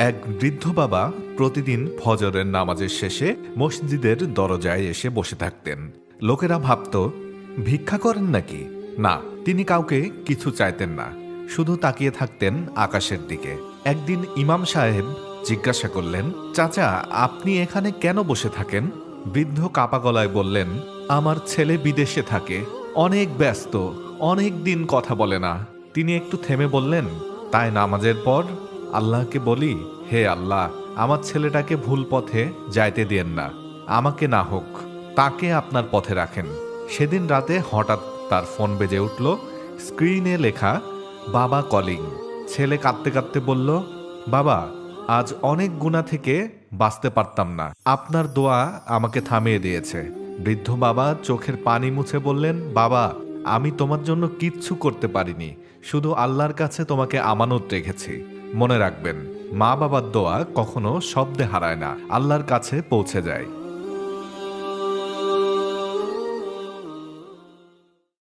এক বৃদ্ধ বাবা প্রতিদিন ফজরের নামাজের শেষে মসজিদের দরজায় এসে বসে থাকতেন। লোকেরা ভাবত, ভিক্ষা করেন নাকি? না, তিনি কাউকে কিছু চাইতেন না, শুধু তাকিয়ে থাকতেন আকাশের দিকে। একদিন ইমাম সাহেব জিজ্ঞাসা করলেন, চাচা, আপনি এখানে কেন বসে থাকেন? বৃদ্ধ কাপা গলায় বললেন, আমার ছেলে বিদেশে থাকে, অনেক ব্যস্ত, অনেক দিন কথা বলে না। তিনি একটু থেমে বললেন, তাই নামাজের পর আল্লাহকে বলি, হে আল্লাহ, আমার ছেলেটাকে ভুল পথে যাইতে দিয়েন না, আমাকে না হোক, তাকে আপনার পথে রাখেন। সেদিন রাতে হঠাৎ তার ফোন বেজে উঠল। স্ক্রিনে লেখা বাবা কলিং। ছেলে কাঁদতে কাঁদতে বলল, বাবা, আজ অনেক গুনাহ থেকে বাঁচতে পারতাম না, আপনার দোয়া আমাকে থামিয়ে দিয়েছে। বৃদ্ধ বাবা চোখের পানি মুছে বললেন, বাবা, আমি তোমার জন্য কিচ্ছু করতে পারিনি, শুধু আল্লাহর কাছে তোমাকে আমানত রেখেছি। মনে রাখবেন, মা বাবার দোয়া কখনো শব্দে হারায় না, আল্লাহর কাছে পৌঁছে যায়।